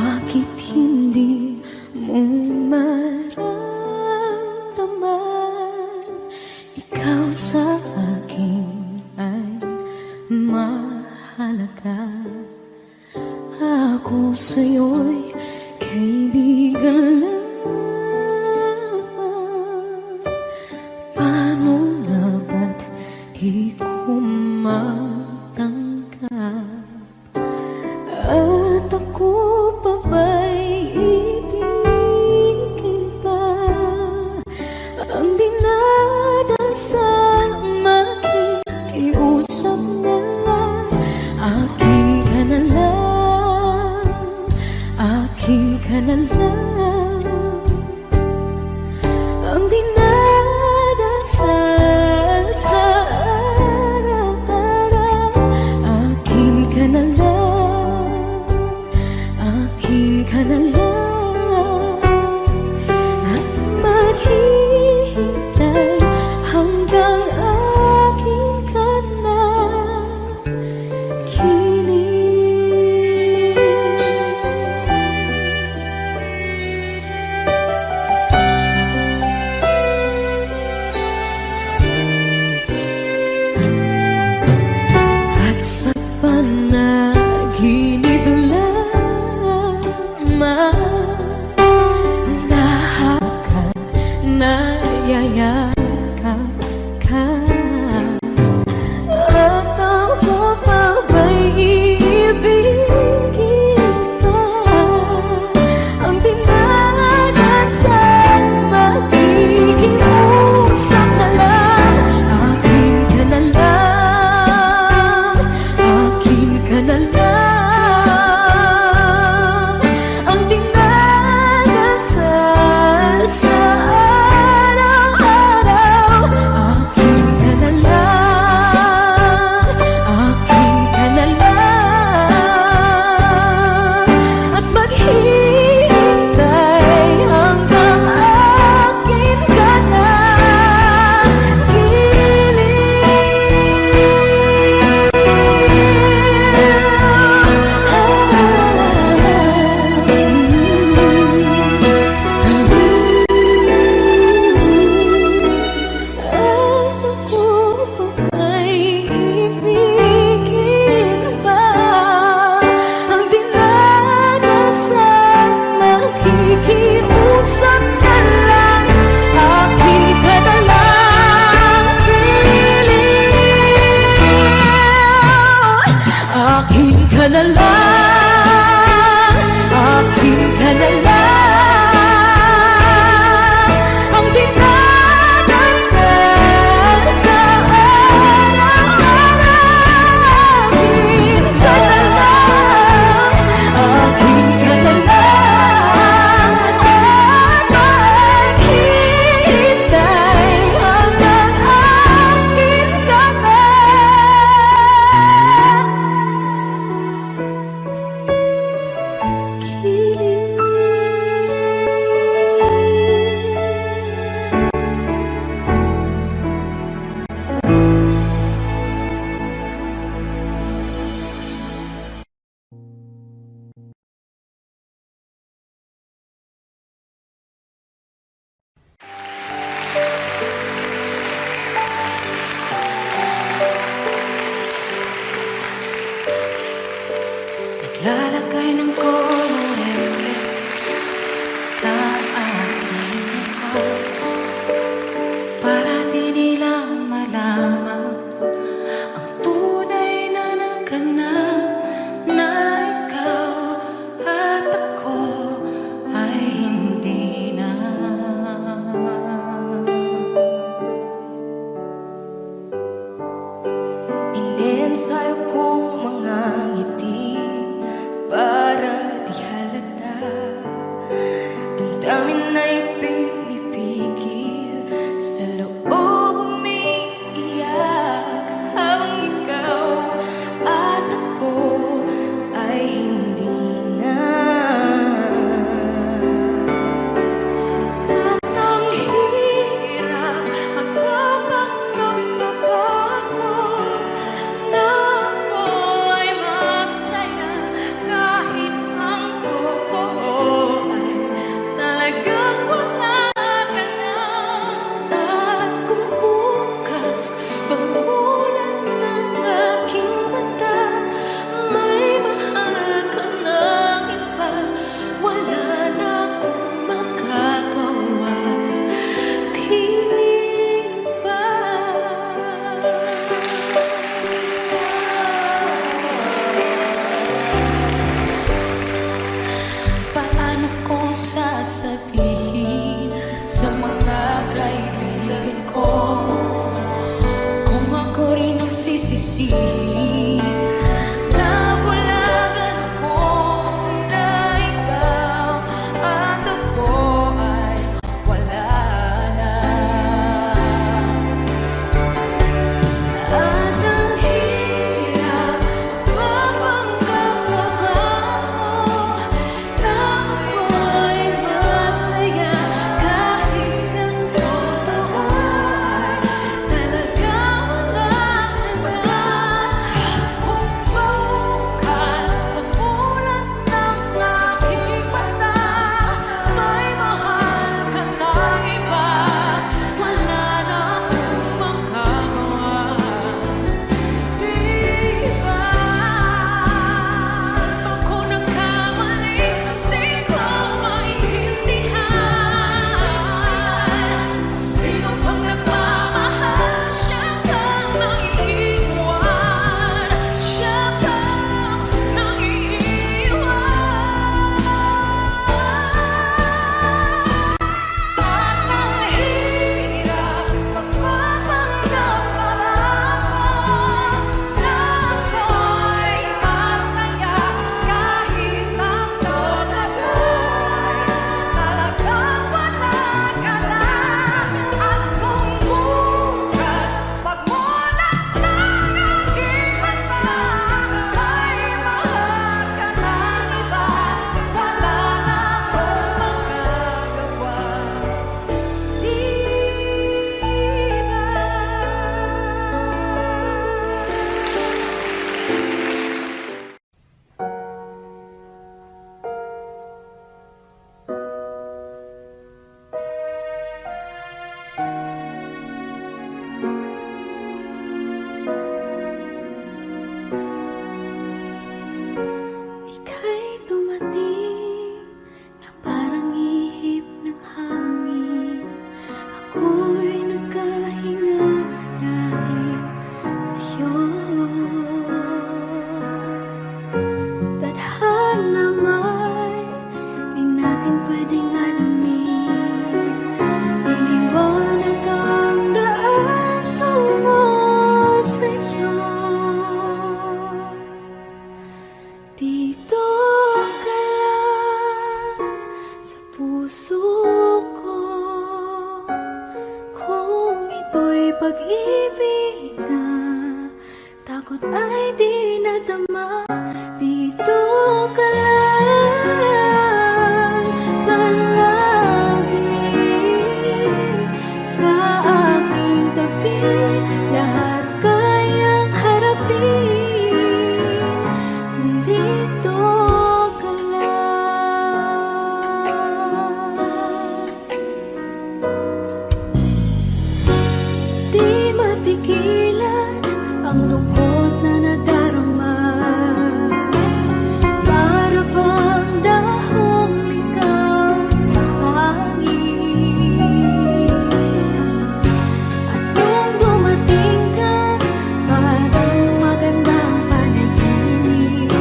Bakit hindi mo maramdaman? Ikaw sa akin ay mahalaga. Ako sa'yo'y kaibigan lamang. Paano na ba't di ko matanggap? At ako pa ba'y ibigin pa? Ang dinadasal, makikiusap na lang. Akin ka na lang, akin ka na lang. Ang dinadasal sa araw-araw. Akin ka na lang, akin ka na lang. At maghihintay hanggang akin ka na kilig. At sa panaginip lamang pwedeng alamin. Iniwanag ang daan tungo sa'yo. Dito ka lang sa puso ko. Kung ito'y pag-ibig na, takot ay di nadama. Dito ka lang palagi sa aking tabi. Lahat kayang harapin kung dito ka lang. Di mapigilan ang lungkot na nadarama. Para bang dahong ligaw sa hangin. At nung dumating ka, parang magandang panaginip.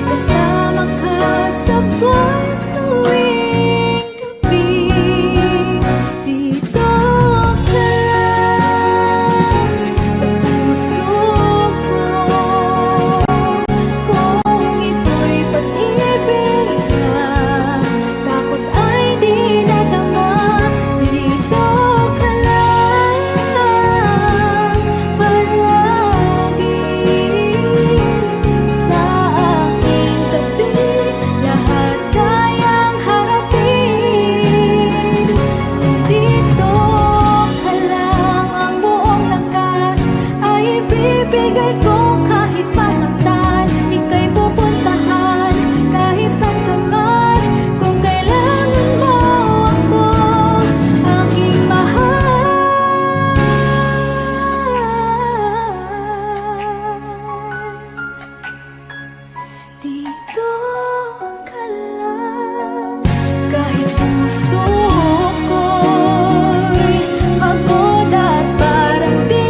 Kasama ka sa buwan tuwing gabi. Dito ka lang sa puso ko. Kung ito'y pag-ibig na, takot ay di nadama. Dito ka lang palagi sa aking tabi. Lahat kayang harapin kung dito ka lang. Ang buong lakas ay ibibigay ko kahit masaktan. Ika'y pupuntahan kahit saan ka man. Kung kailangan mo ako, aking mahal. Dito ka lang kahit puso ko'y pagod at parang di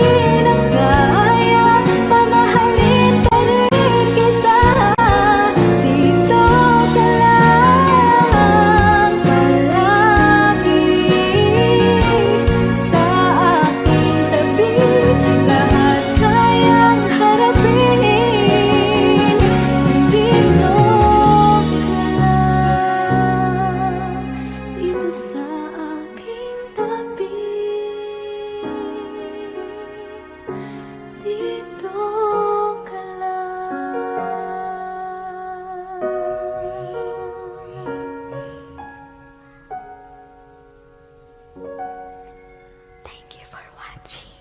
na kaya. Pamahalin pa rin kita. Dito ka lang palagi sa aking tabi. Lahat kayang harapin kung dito ka lang. Dito sa aking tabi. Dito ka lang. Thank you for watching.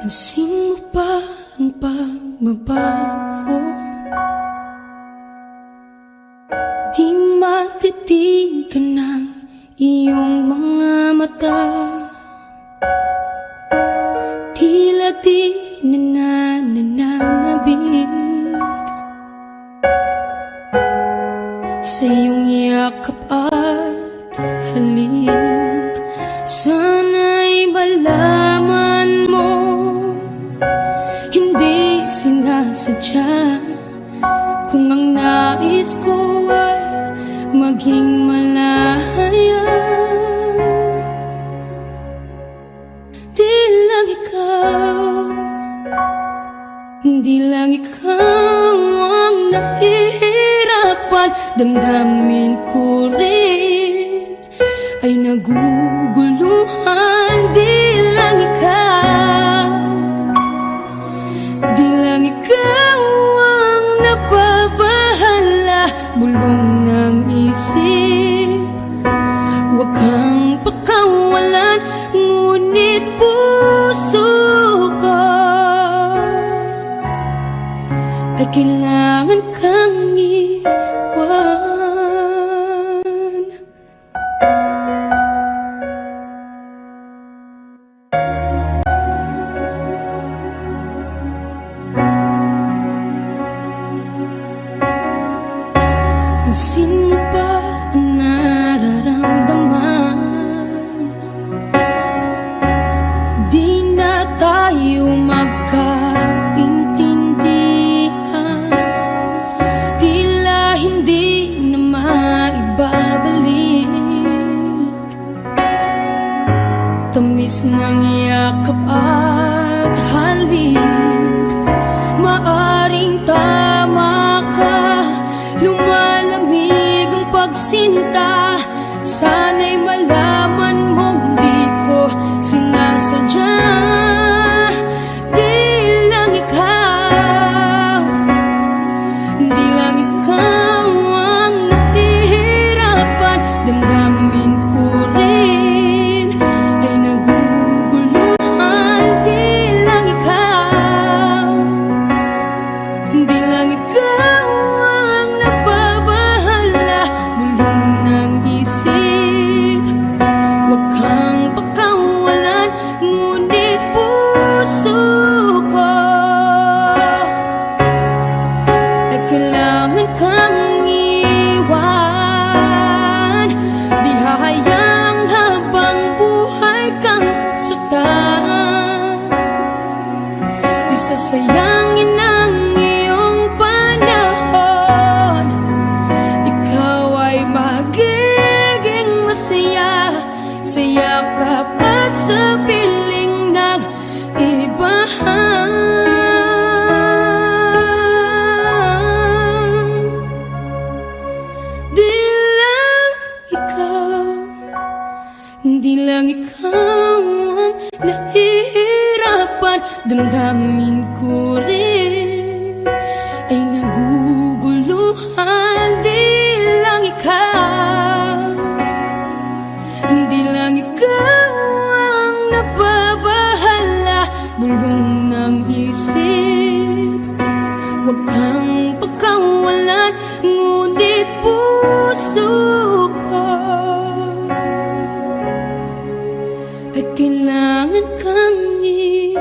Pansin mo ba ang pagbabago? Di matitigan ng iyong mga mata. Tila di nananabig sa iyong yakap at halik. Sana'y malaman mo, hindi sinasadya. Kung ang nais ko ay maging malaya, di lang ikaw, di lang ikaw ang nahihirapan. Damdamin ko rin ay naguguluhan. Di lang ikaw, di lang ikaw ang nababahala. Bulong ng isip, huwag kang pakawalan. Ngunit puso ko ay kailangan kang iwan. halik. Maaring tama ka, lumalamig ang pagsinta. Sana'y malaman mong di ko sinasadya. Di lang ikaw ang nahihirapan. Damdamin ko rin ay naguguluhan. Di lang ikaw ang nababahala. Bulong ng isip, huwag kang pakawalan. Ngunit puso ko ay kailangan kang iwan. Di hahayang habang buhay kang saktan. Di sasayangin ang iyong panahon. Ikaw ay magiging masaya sa yakap at sa piling ng iba. Di lang ikaw ang nahihirapan. Damdamin ko rin ay naguguluhan. Di lang ikaw ang nababahala. Bulong ng isip, huwag kang pagkawalan. Ngunit puso ko ay kailangan kang iwan.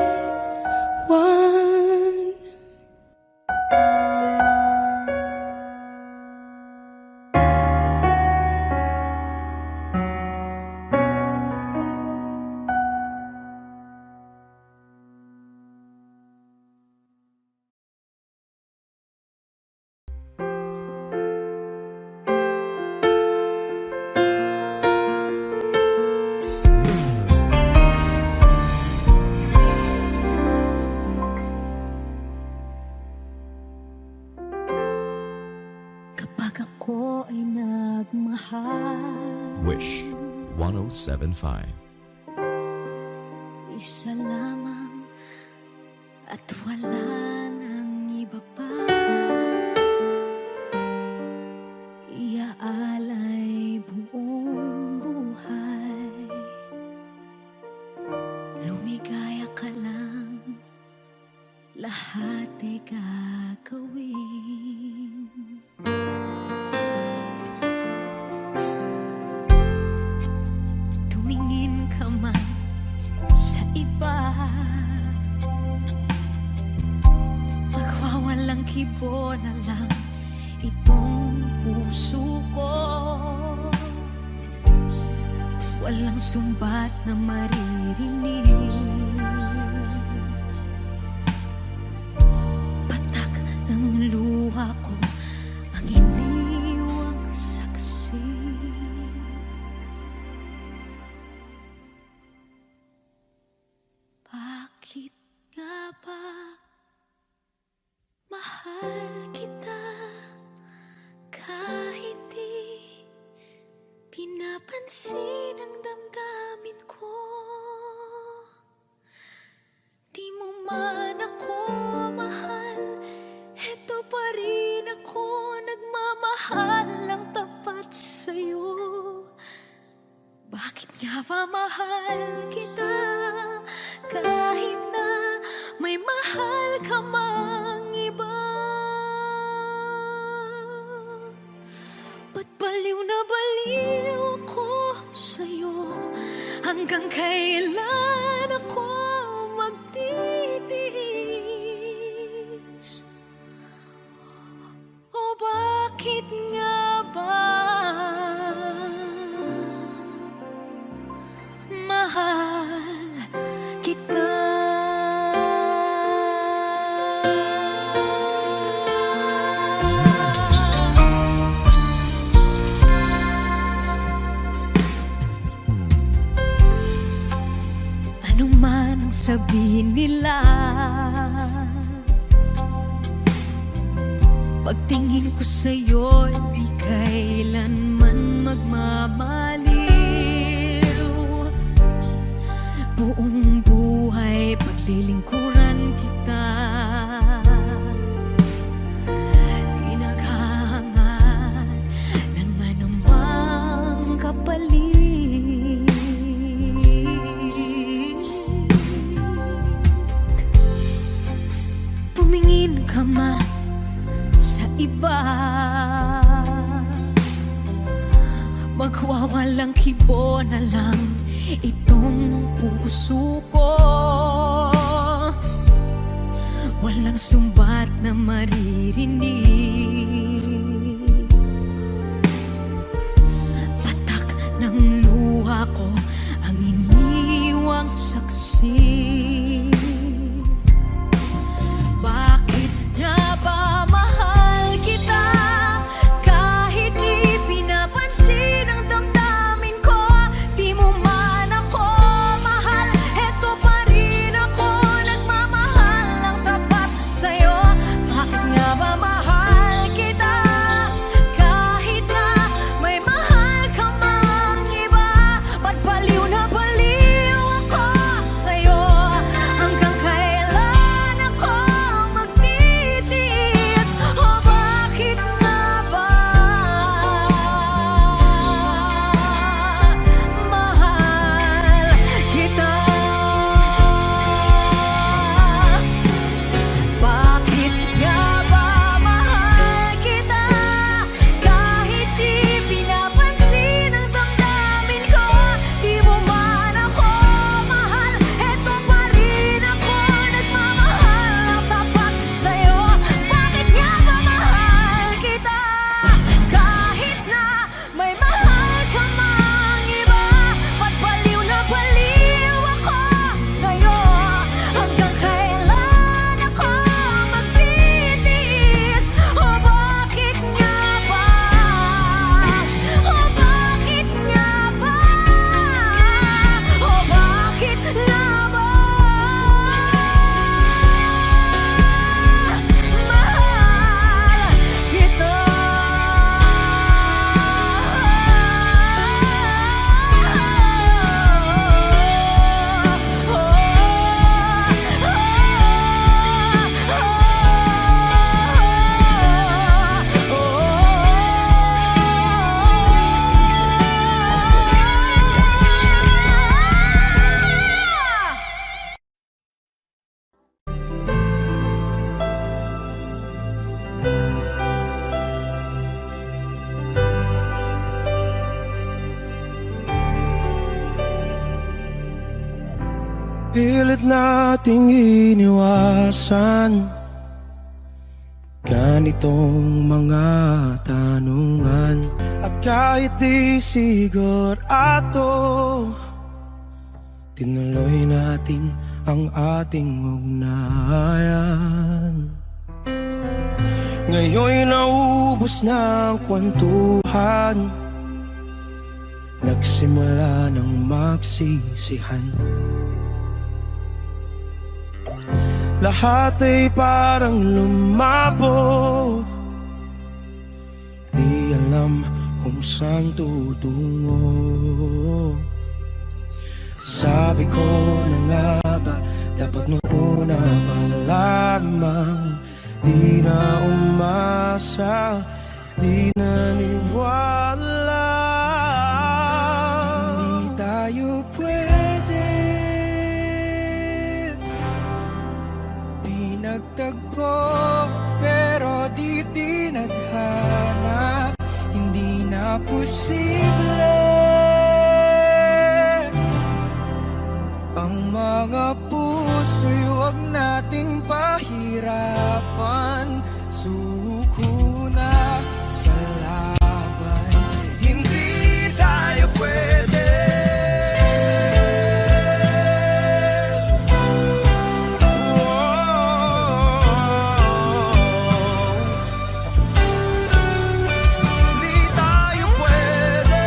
Kapag ako ay nagmahal, Wish 1075. isa lamang at wala nang iba pa. Iaalay buong buhay. Lumigaya ka lang, lahat ay gagawin. Tumingin ka man sa iba, magwawalang kibo na lang itong puso ko. Walang sumbat na maririnig, patak ng luha ko ang iniwang saksi. Bakit nga ba mahal kita kahit di pinapansin ang damdamin ko? Di mo man ako mahal, eto pa rin ako nagmamahal ng tapat sa'yo. Bakit nga ba mahal kita kahit na may mahal ka mang iba? Ba't baliw na baliw ako sa'yo? Hanggang kailan ako magtitiis? O bakit nga ba mahal kita? Ano man ang sabihin nila. Pagtingin ko sa'yo, di kailanman magmamaliw. Buong buhay paglilingkuran kita, di naghahangad ng anumang kapalit. Tumingin ka man sa iba, magwawalang kibo na lang itong puso ko. Walang sumbat na maririnig, patak ng luha ko ang iniwang saksi. Bakit nga ba mahal kita kahit di pinapansin ang damdamin ko? Di mo man ako mahal, eto pa rin ako nagmamahal ng tapat sa'yo. Bakit nga ba mahal kita kahit na may mahal ka mang iba? Ba't baliw na baliw ako sa'yo? Hanggang kailan ako magtitiis? O bakit nga ba mahal kita? Bakit nga ba mahal kita kahit di pinapansin ang damdamin ko? Di mo man ako mahal, eto pa rin ako nagmamahal ng tapat sa'yo. Bakit nga ba mahal kita kahit na may mahal ka mang iba? Ba't baliw na baliw ako sa'yo? Hanggang kailan ako magtitiis? O bakit nga ba? O bakit nga ba? O bakit nga ba? Mahal kita. Pilit nating iniwasan ganitong mga tanungan. At kahit di sigurado, tinuloy natin ang ating ugnayan. Ngayon'y naubos na ang kwentuhan, nagsimula ng magsisihan. Lahat ay parang lumabo, di alam kung saan tutungo. Sabi ko na nga ba, dapat nung una pa lamang di na umasa, di naniwala. Hindi tayo pwede, di nagtagpo, pero di tinadhana. Hindi na posible ang mga puso'y huwag nating pahirapan. Suko na sa laban, hindi tayo pwede. Hindi tayo pwede.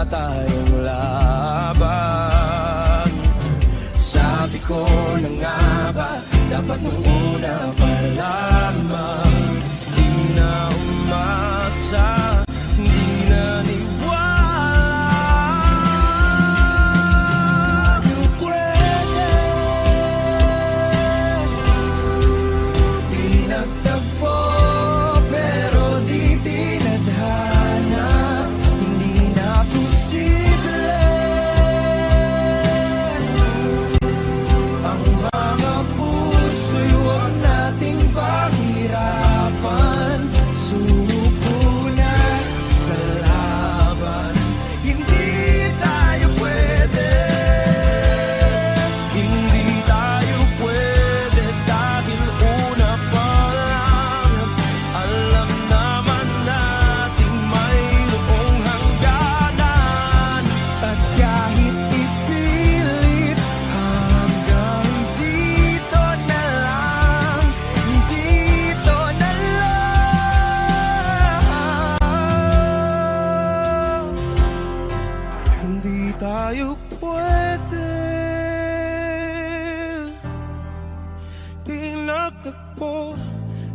tayong laban. Sabi ko na nga ba, dapat nung una pa lamang. Di na umasa, di na niwala. Pwede di nagtagpo, pero di tinadhana. Hindi na posible ang mga puso'y huwag nating pahirapan. Sumuko na sa laban. Hindi tayo pwede, hindi tayo pwede dahil una pa lang alam naman natin mayroong hangganan. At kahit ipilit hanggang dito na lang, dito na lang. Hindi tayo pwede pinagtagpo,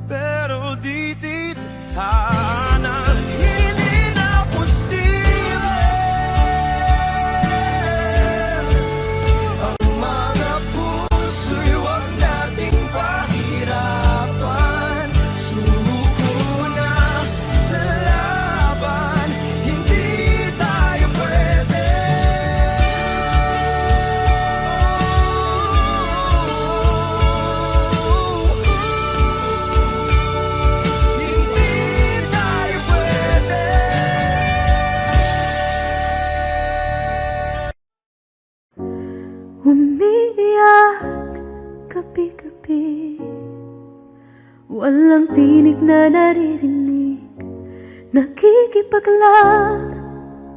pero di tithanan. Hindi na posible ang mga puso'y huwag nating pahirapan. Sumuko na sa laban. Hindi tayo pwede. Hindi tayo pwede. Umiiyak gabi-gabi, walang tinig na naririnig. Nakikipaglag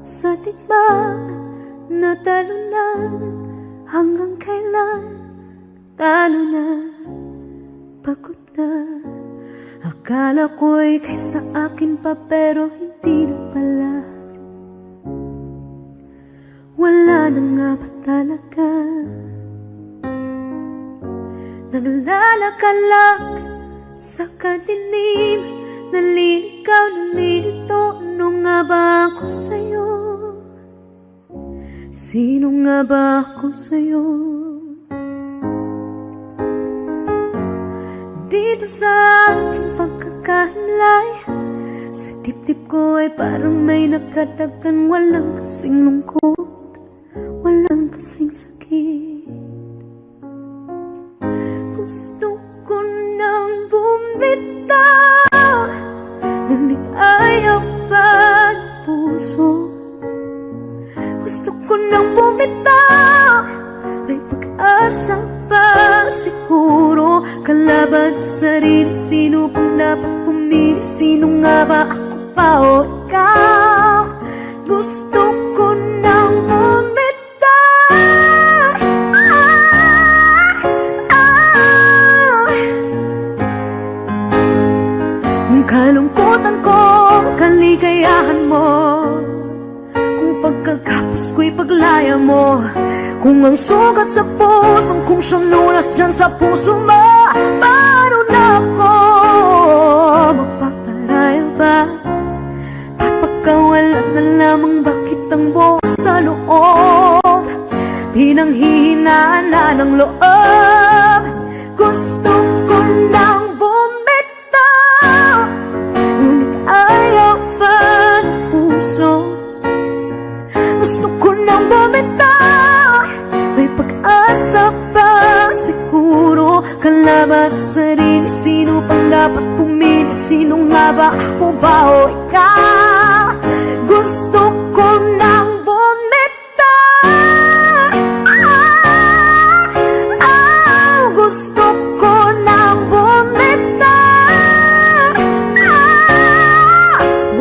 sa tikmang natalunan. Hanggang kailan talo na, pagod na. Akala ko'y kaysa akin pa, pero hindi na pala. Wala na nga ba talaga? Naglalakalag sa kadilim, naliligaw, nalilito. Ano nga ba ako sa'yo? Sino nga ba ako sa'yo? Dito sa aking pagkakahimlay, sa dibdib ko ay parang may nakadagan. Walang kasing lungkot, walang kasing sakit. Gusto ko nang bumitaw, ngunit ayaw pa ng puso. Gusto ko nang bumitaw, may pag-asa pa siguro. Kalaban sa sarili, sino pang dapat pumili? Sino nga ba, ako pa o ikaw? Gusto ko nang bumitaw. Kalungkutan ko, kaligayahan mo. Kung pagkagapos ko'y paglaya mo. Kung ang sugat sa pusong kung siyang lunas dyan sa puso mo. Paano na ako magpaparaya ba? Papakawalan na lamang, bakit ang buo sa loob? Pinanghihinaan na ng loob. Gusto ko nang bumitaw, ngunit ayaw pa ng puso. Gusto ko nang bumitaw, may pag-asa pa siguro. Kalaban sa sarili, sino pang dapat pumili? Sino nga ba, ako ba o ikaw? Gusto ko nang bumitaw. Gusto ko nang bumitaw.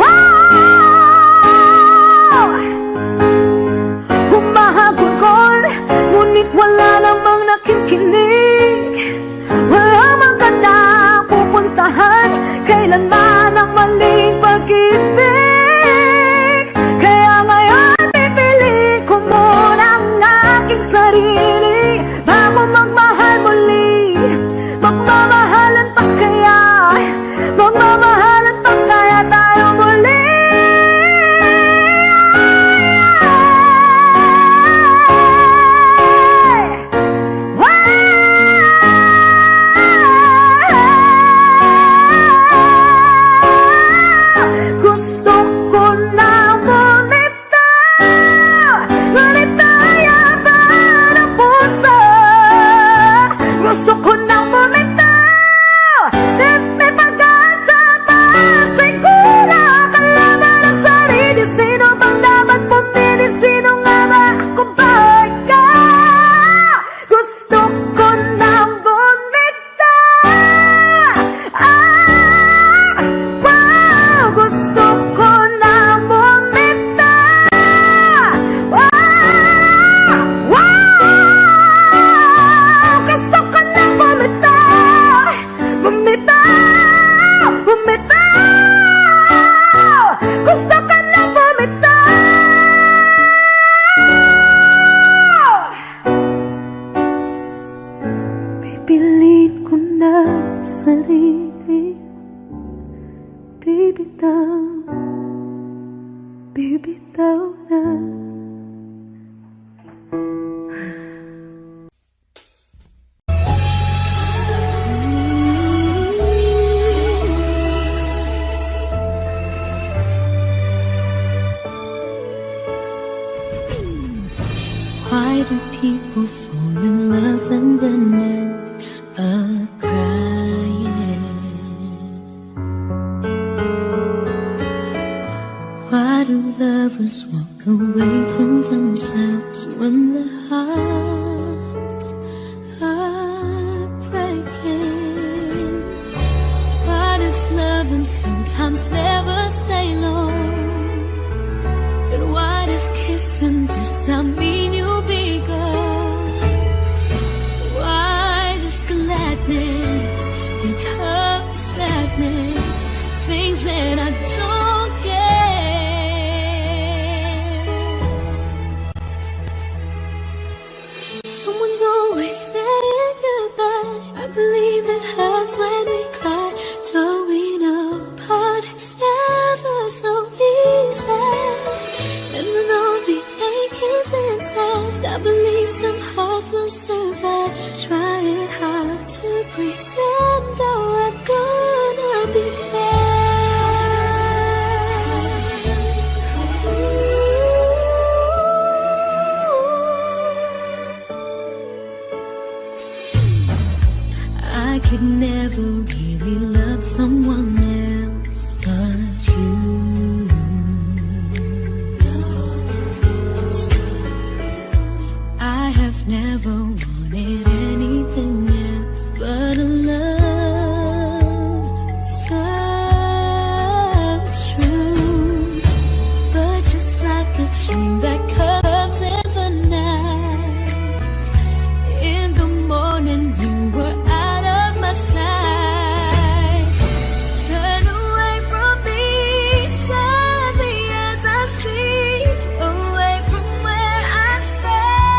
Wow! Humahagulgol, ngunit wala namang nakikinig. Wala mang gandang pupuntahan, kailanman ang maling pag-ibig. Kaya Why do people fall in love and then end up crying? Why do lovers walk away from themselves when the hearts are breaking? Why does loving sometimes never stay long? And why does kissing this time mean you'll be gone? Why does gladness become sadness? Things that I don't get. Someone's always saying goodbye. I believe it hurts when we cry. Towing apart, it's never so easy. And with all the achings inside, I believe some hearts will survive. Trying hard to pretend that we're gonna be fine. I could never really love someone else but you. I have never wanted anything else but a love so true. But just like a dream that comes in the night, in the morning you were out of my sight. Turn away from me, sadly as I see, away from where I stand.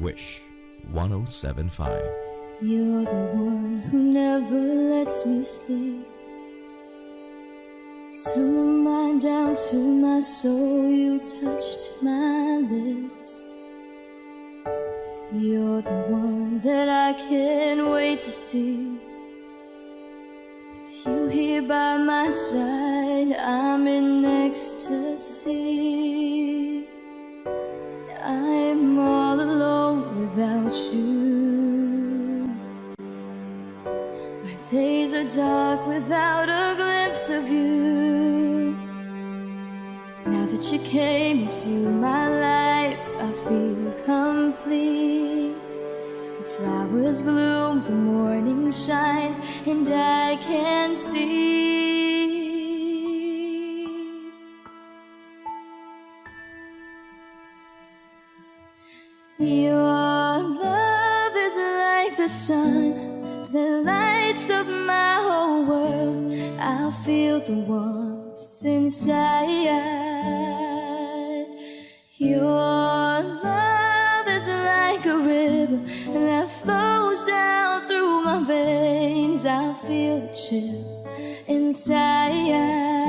Wish 1075. You're the one who never lets me sleep. Turn my mind down to my soul, you touched my lips. You're the one that I can't wait to see. With you here by my side, I'm in ecstasy. I'm all alone without you. My days are dark without a glimpse of you. Now that you came into my life, I feel complete. The flowers bloom, the morning shines, and I can see. Your love is like the sun that lights up my whole world. I feel the warmth inside. Your love is like a river that flows down through my veins. I feel the chill inside.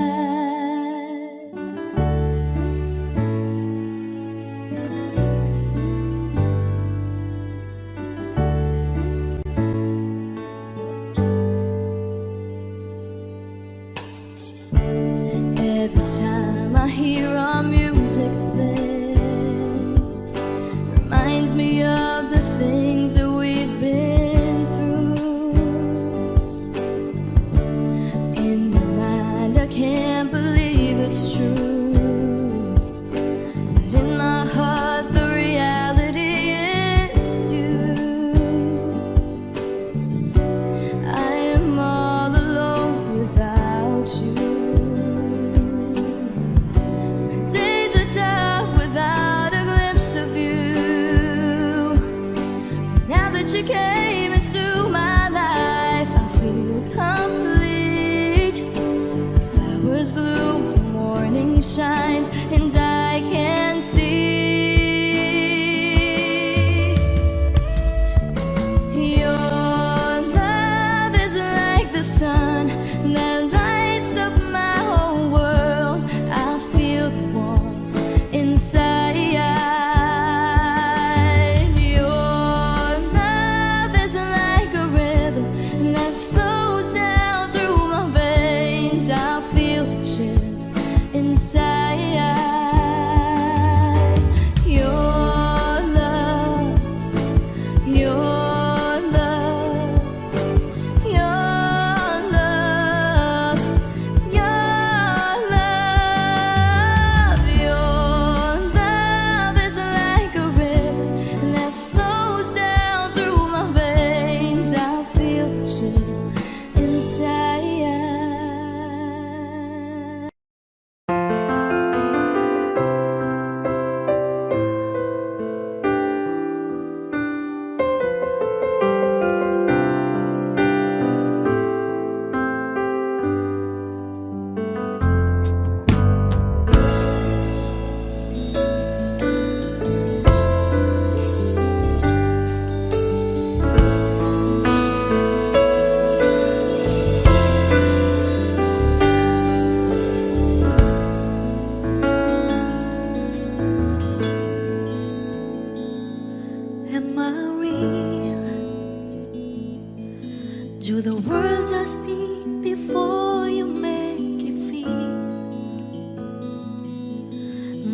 Every time I hear our music play, reminds me of the things that we've been through. In my mind, I can't believe it's true, but in my heart, the reality is you. I am all alone without you. You came into my life, I feel complete. The flowers bloom, the morning shines, and I can see. Your love is like the sun that lights up my whole world. I feel the warmth inside. Am I real? Do the words I speak before you make you feel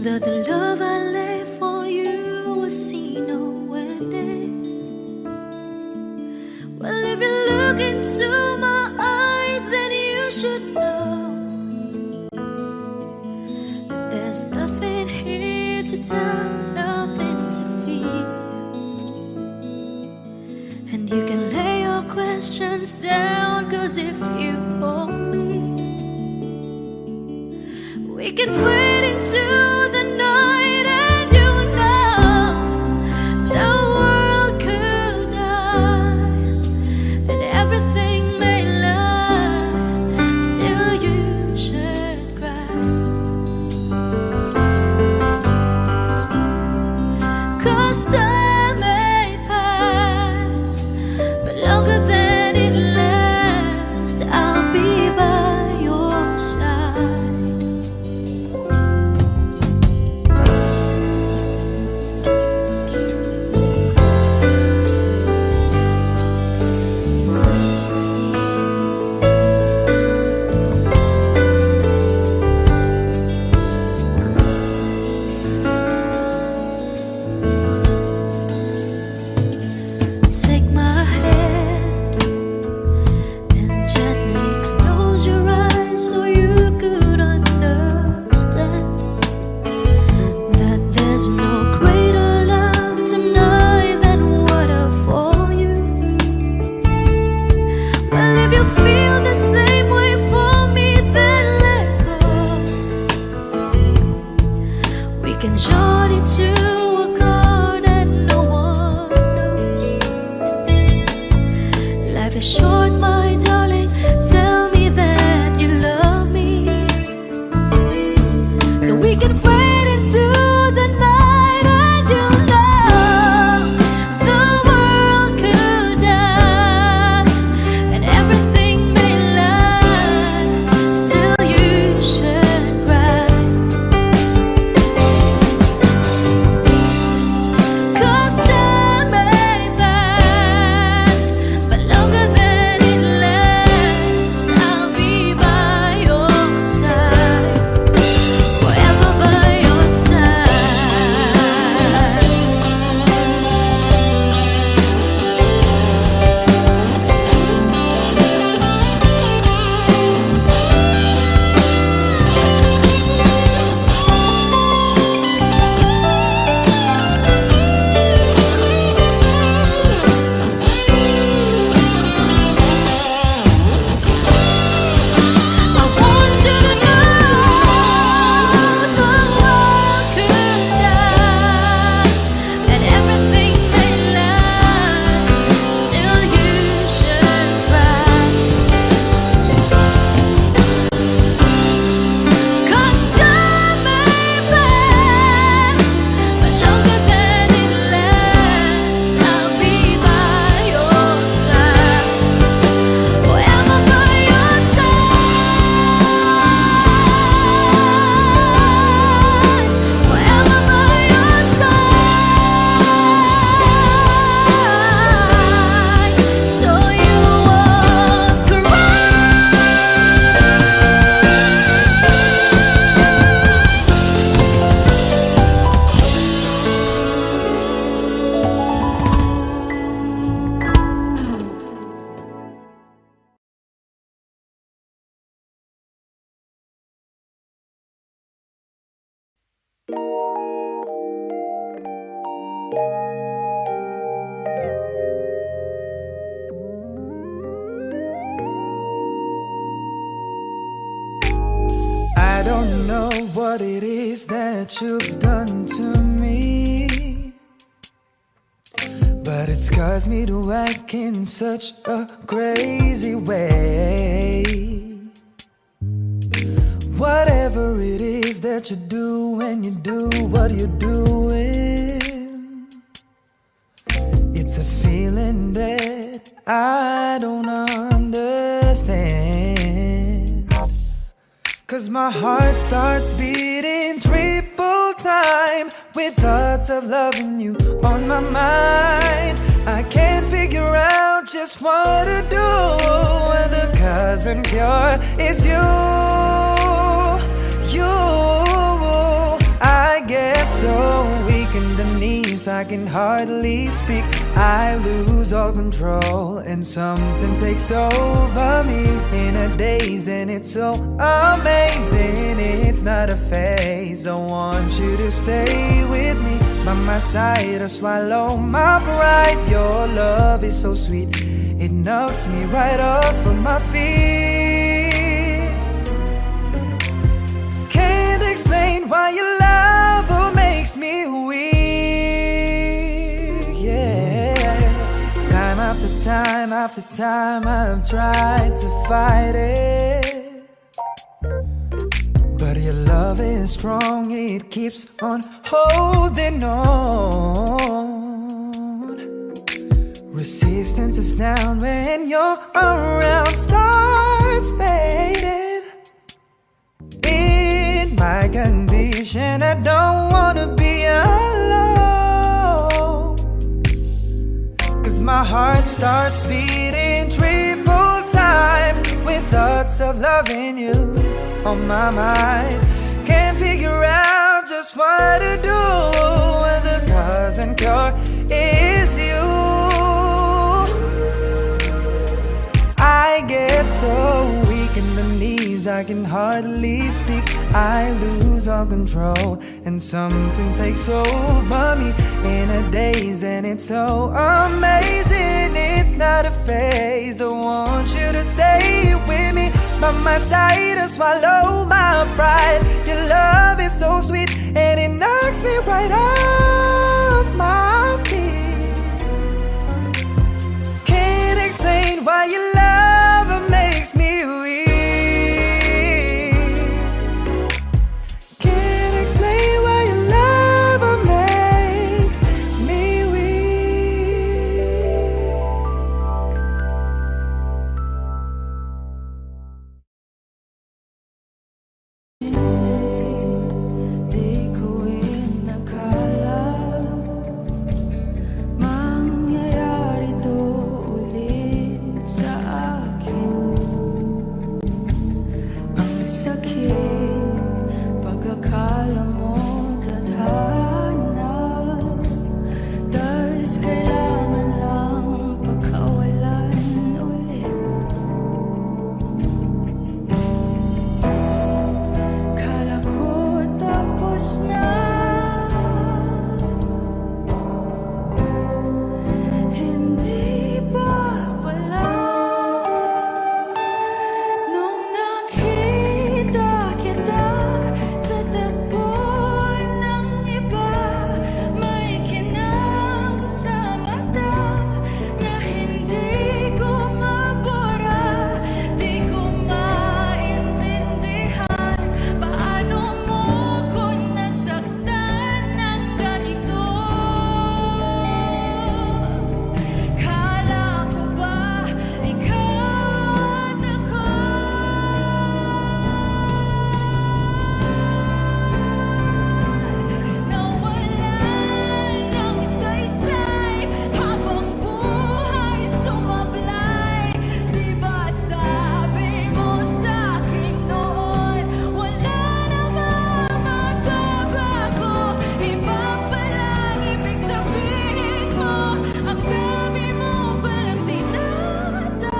that the love I lay for you will see no end? Well, if you look into my eyes, then you should know that there's nothing here to tell, nothing to fear. And you can lay your questions down, 'cause if you hold me, we can fade into the night. And you know the world could die and everything may lie, still you should cry. 'Cause time can short it to a chord that no one knows. Life is short, my darling. Tell me that you love me, so we can fade into the night, and you know the world could die and everything may lie. Still you should cry, 'cause time may pass, but longer than it lasts, I'll be by your side, forever by your side. I want you to know the world could die and everything may lie. Still you should cry, 'cause time may pass, but longer than it lasts, I'll be by your side, forever by your side, forever by your side, so you won't cry. I don't know what it is that you've done to me, but it's caused me to act in such a crazy way. Whatever it is that you do when you do what you're doing, it's a feeling that I don't understand. 'Cause my heart starts beating triple time with thoughts of loving you on my mind. I can't figure out just what to do when the cause and cure is you. I get so weak in the knees, I can hardly speak. I lose all control and something takes over me in a daze, and it's so amazing. It's not a phase. I want you to stay with me by my side or swallow my pride. Your love is so sweet, it knocks me right off of my feet. Can't explain why your love makes me weak. Yeah, time after time after time I've tried to fight it, but your love is strong, it keeps on holding on. Resistance is down when you're around, starts fading. In my condition, I don't wanna be alone, 'cause my heart starts beating triple time with thoughts of loving you on my mind. Can't figure out just what to do when the cause and cure is you. I get so weak in the knees, I can hardly speak. I lose all control and something takes over me in a daze, and it's so amazing. It's not a phase. I want you to stay with me by my side to swallow my pride. Your love is so sweet and it knocks me right off my feet. Can't explain why your love makes me weak. Can't explain why your love makes me weak. Di ko inakala mangyayari to ulit sa akin. Ang sakit pag-akala mo tadhana, tas kailangan lang pagkawalan ulit. Kala ko tapos na, hindi pa pala. Nung nakita kita sa tapo ng iba, may kinang sa mata na hindi ko mabura. Di ko maintindihan paano mo ko nasaktan ng ganito. Kala ko ba ikaw at ako? Nawalan ng isa-isay habang buhay sumablay. Di ba sabi mo sa'kin noon, wala namang magbabago? Iba palang ibig sabihin mo, ang dami mo palang tinatago.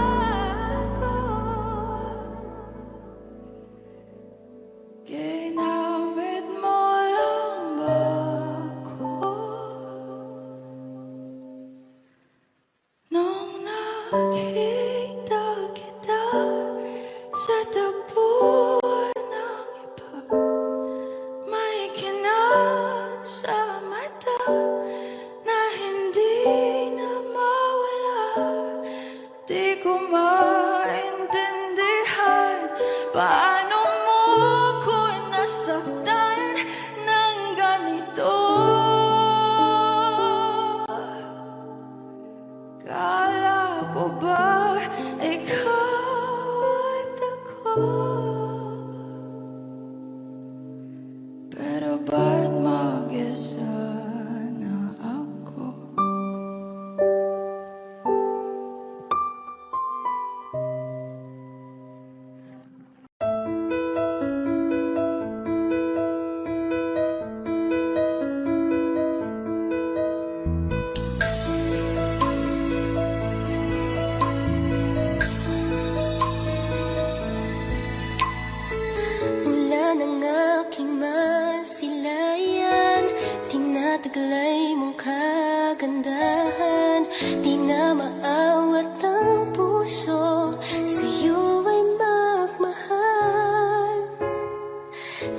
Ginamit mo lang ba ako? Nung nakita kita sa tagpo ng iba, may kinang sa mata na hindi na mawala. Di ko maintindihan paano mo ko nasaktan ng ganito. Kala ko ba ikaw at ako? Pero ba't mag-isa na ako? Mula ng aking masilayan, tinataglay mong kagandahan. Di na maawat ang puso, sa'yo ay magmahal.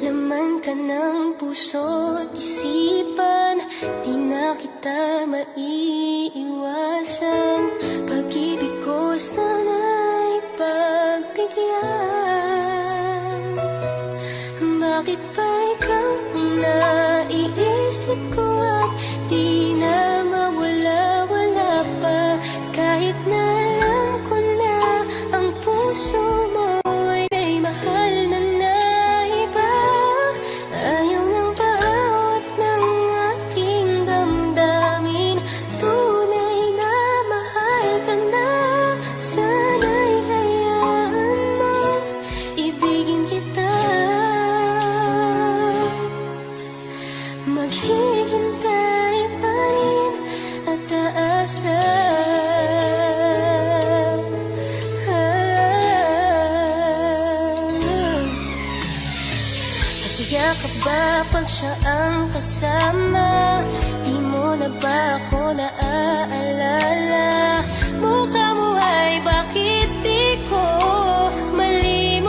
Laman ka ng puso't isipan, di na kita maiiwasan. Pag-ibig ko sana'y pagbigyan. Bakit ba ikaw ang naiisip ko at di na mawala-wala pa? Kahit na alam ko na ang puso mo ay may mahal na iba. Ayaw ng bawat ng aking damdamin, tunay na mahal ka na. Sana'y hayaan mo, ibigin kita. Maghihintay pa rin at aasa. Masaya ka ba pag siya ang kasama? Di mo na ba ako naaalala? Mukha mo ay bakit di ko malimit?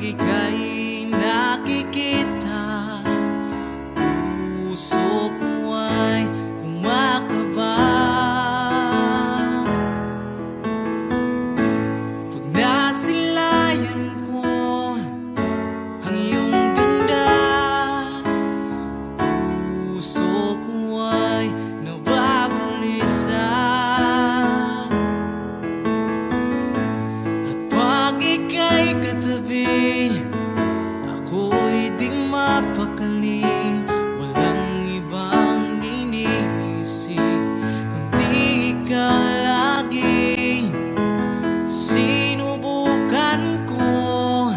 ika'y nakikita, puso ko ay kumakaba. Pag nasilayan ko ang iyong ganda, puso ko ay nababalisa. At pag ika'y katabi, ako'y di mapakali. Walang ibang iniisip kundi ikaw lagi. Sinubukan ko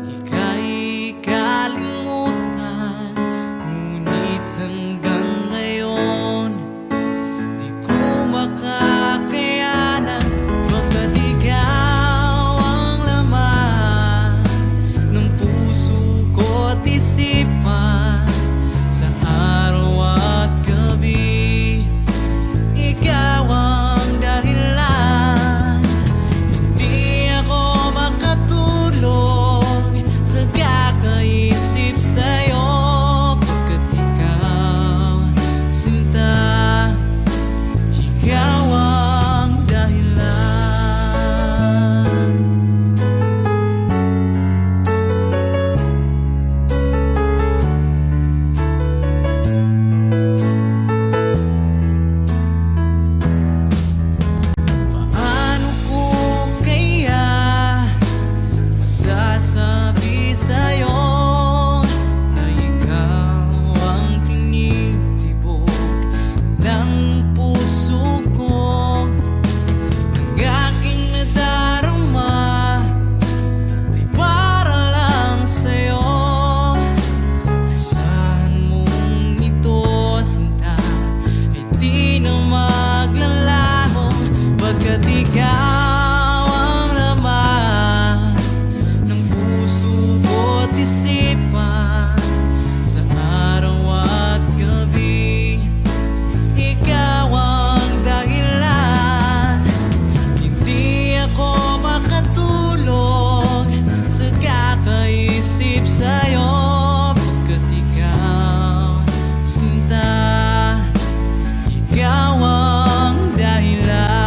ika'y kalimutan, ngunit hanggang ngayon di ko makakayanan. Baga't ikaw ang laman ng puso ko't isipan, sa araw at gabi ikaw ang dahilan. Hindi ako makatulog sa kakaisip sa'yo, pagkat ikaw, sinta, ikaw ang dahilan. Paano ko kaya masasabi sa'yo na ikaw ang tinitibok ng puso ko? Ang aking nadarama ay para lang sa'yo. Asahan mong ito, sinta, ay di na maglalaho, pagkat ikaw ang laman ng puso ko't isipan, sa araw at gabi ikaw ang dahilan. Hindi ako makatulog sa kakaisip sa'yo, pagkat ikaw, sinta, ikaw ang dahilan.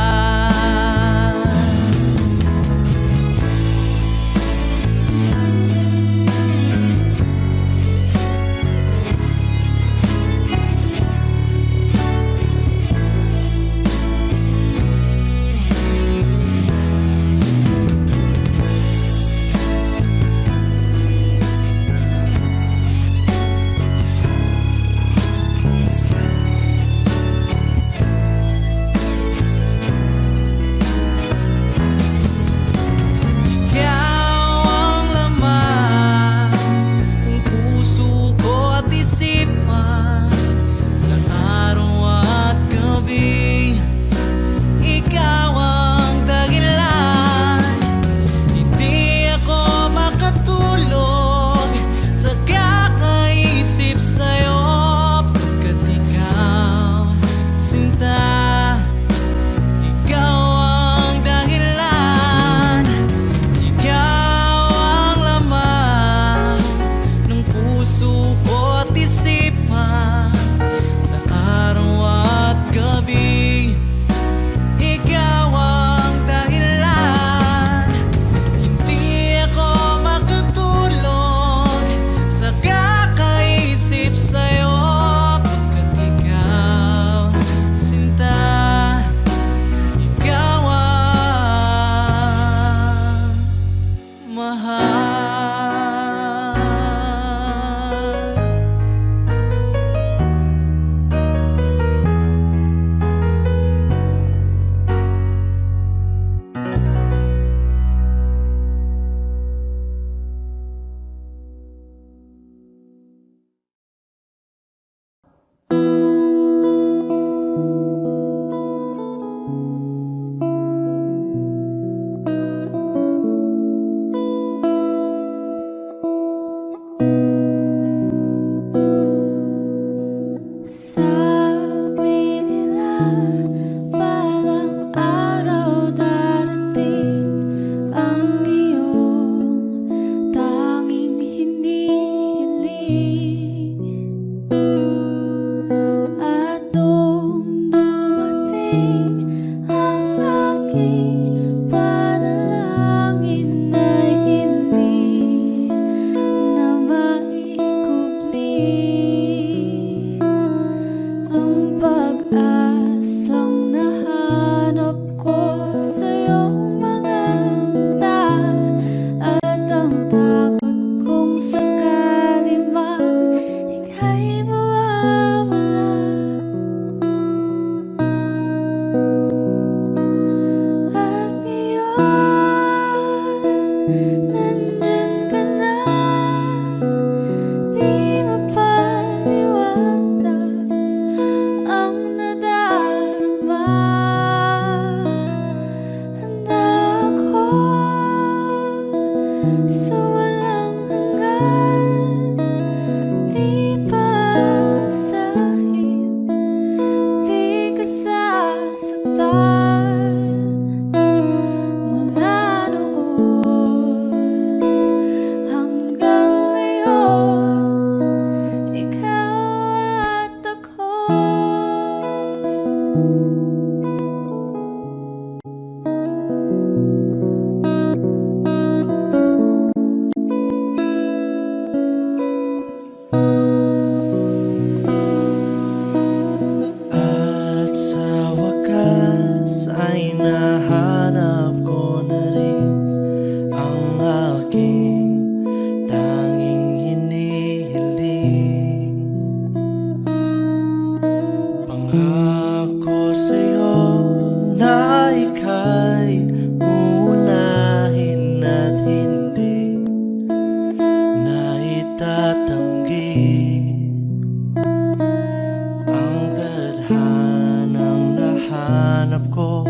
Ikaw ang laman ng puso ko't isipan, sa araw at gabi ikaw ang dahilan. Hindi ako makatulog sa kakaisip sa'yo, pagkat ikaw, sinta, ikaw ang dahilan. Ikaw ang laman ng puso ko't isipan, sa araw at gabi ikaw ang dahilan. Hindi ako makatulog sa kakaisip sa'yo, pagkat ikaw, sinta, ikaw ang mahal. nandyan ka na. Di mapaliwanag ang nadarama. Handa ako sa walang hanggan, di pasahin, di ka sasaktan. Mula noon hanggang ngayon, ikaw at ako. At sa wakas ay nahanap ko na rin ang aking tanging hinihiling. Pangako sa'yo na ika'y uunahin at hindi na itatanggi ang tadhanang nahanap ko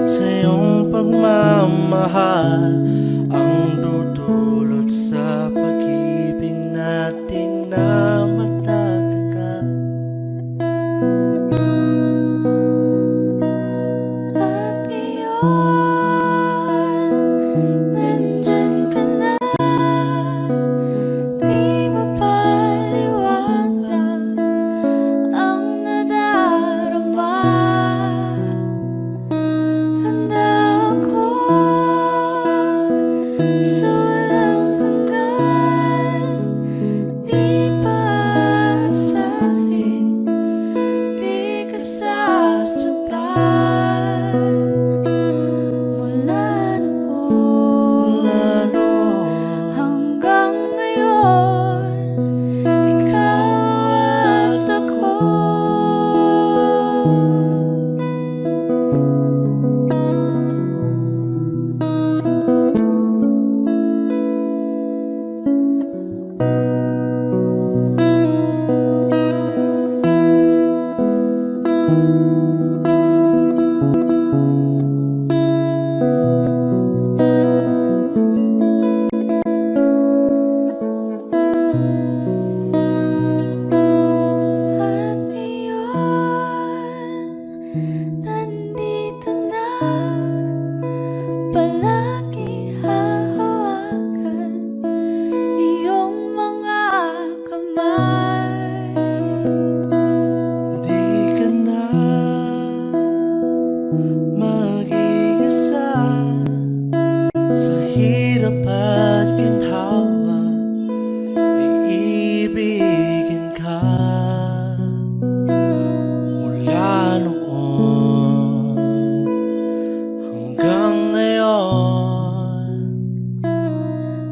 sa iyong pagmamahal, ang dudulot sa pag-ibig natin na matatagal. At ngayon, nandyan ka na. Di mapaliwanag ang nadarama. Handa ako sa walang hanggan, di pasahin, di ka sasaktan. Mula noon hanggang ngayon, ikaw at ako. At iyon, nandito na, palagi hahawakan iyong mga kamay. Di ka na mag-iisa sa hirap at ginhawa, iibigin ka. Mula noon hanggang ngayon,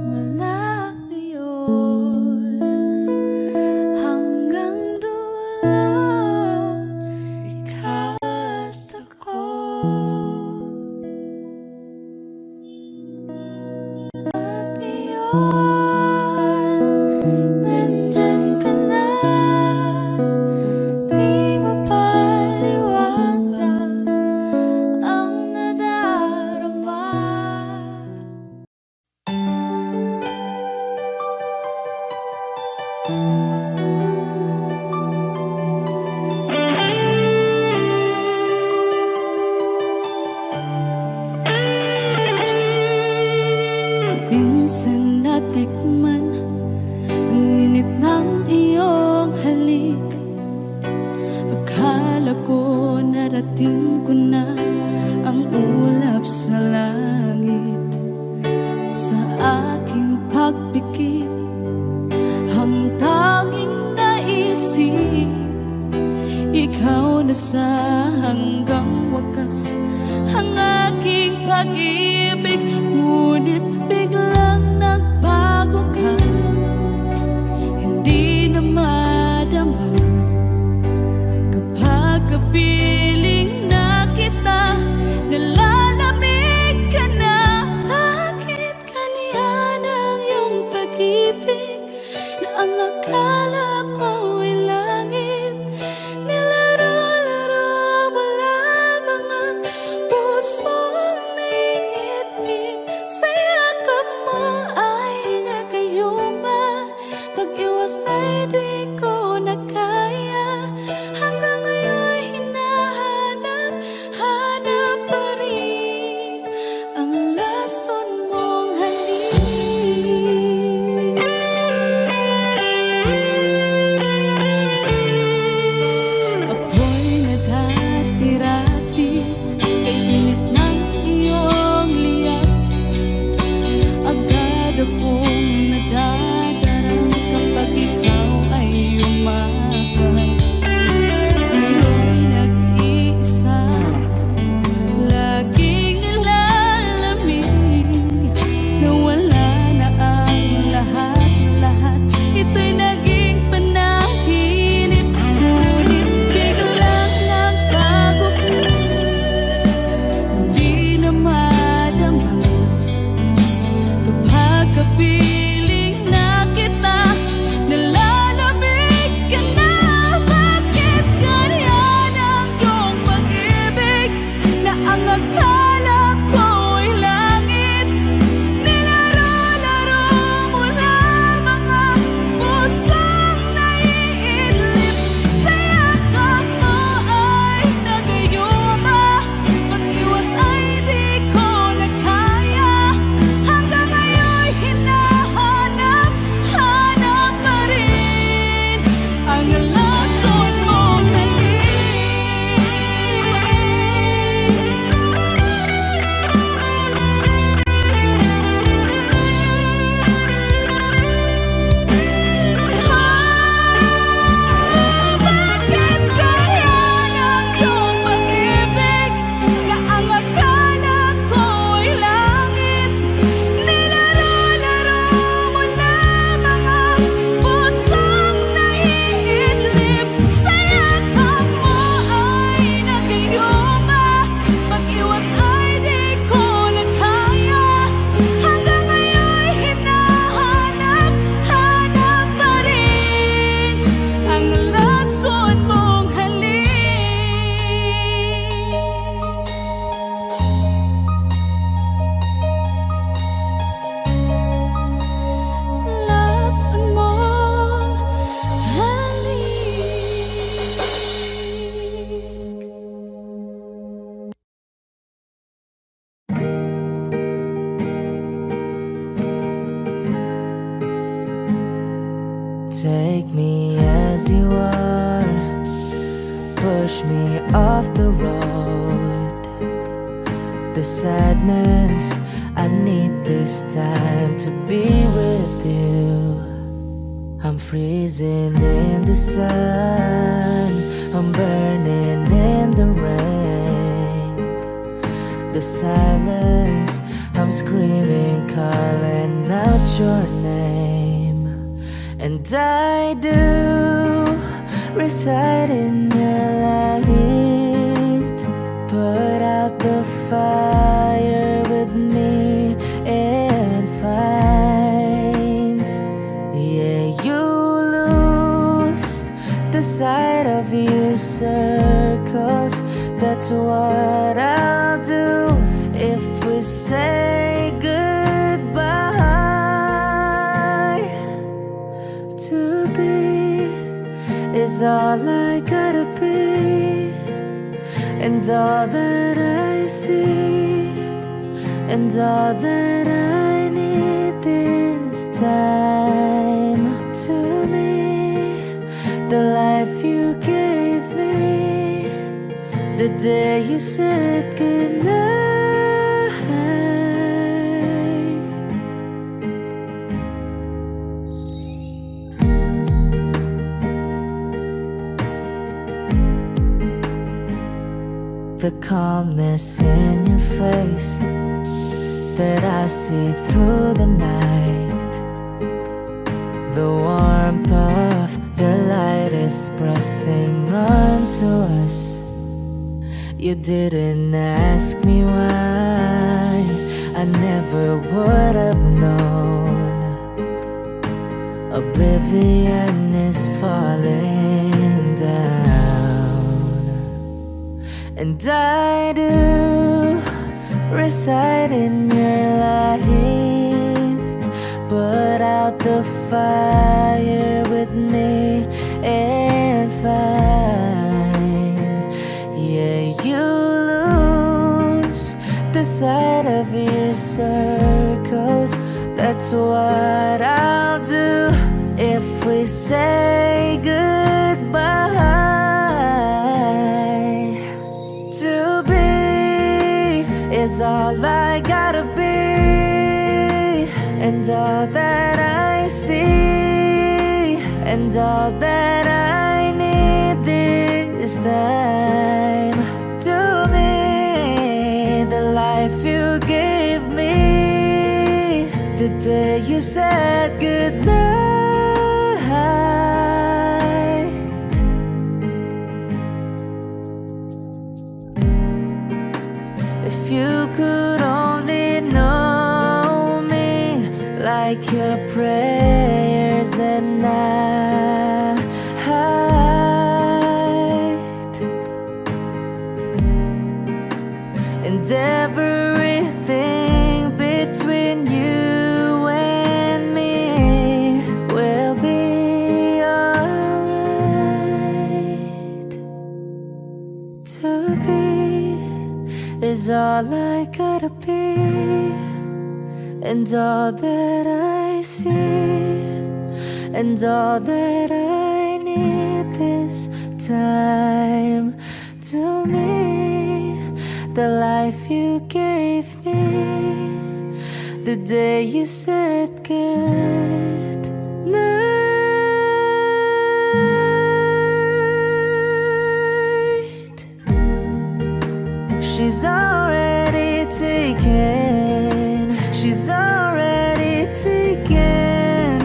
Mula ngayon hanggang dulo, ikaw at ako. At ngayon, nandyan ka na. Di mapaliwanag ang nadarama. Minsan natikman ang init ng iyong halik. Akala ko narating ko na ang ulap sa langit. Sa aking pagpikit, ang tanging naisip, ikaw na sa hanggang wakas ang aking pag-ibig. Ngunit biglang nagbago ka, hindi na madama kapag kapiling na kita. Nalalamig ka na, bakit kaniya take me as you are, push me off the road. The sadness, I need this time to be with you. I'm freezing in the sun, I'm burning in the rain. The silence, I'm screaming, calling out your name. And I do reside in your light. Put out the fire with me and find, yeah, you lose the sight of your circles. That's what I'll do if we say goodbye. To be is all I gotta be, and all that I see, and all that I need this time. To me, the life you gave me, the day you said goodnight. The calmness in your face that I see through the night, the warmth of your light is pressing onto us. You didn't ask me why, I never would have known. Oblivion is falling down, and I do reside in your light. Put out the fire with me and find, yeah, you lose the sight of your circles. That's what I'll do if we say goodbye. To be is all I gotta be, and all that I see, and all that I need this time. To me, the life you gave me, the day you said goodnight. If you could only know me like your prayers at night, and everything between you and me will be alright. To be is all I gotta be, and all that I see, and all that I need this time. To me, the life you gave me, the day you said good night. She's already taken, she's already taken,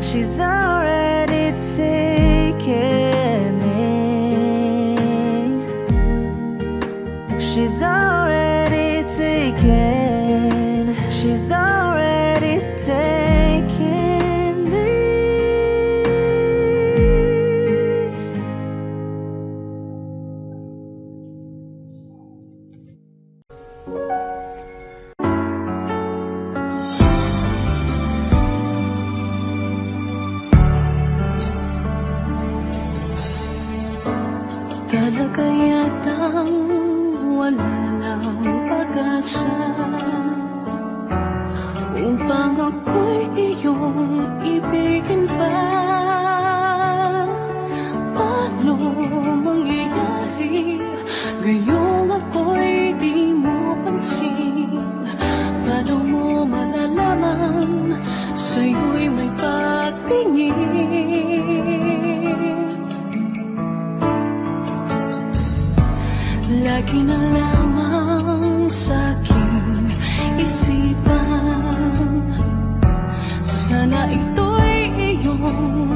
she's already taken me. She's already taken, she's already taken me. Talaga yatang wala ng pag-asa upang ako'y iyong ibigin pa. mangyayari? Ngayong ako'y di mo pansin. Paano mo malalaman sa'yo'y may pagtingin? Lagi na lamang sa'king isipan, sana ito'y iyong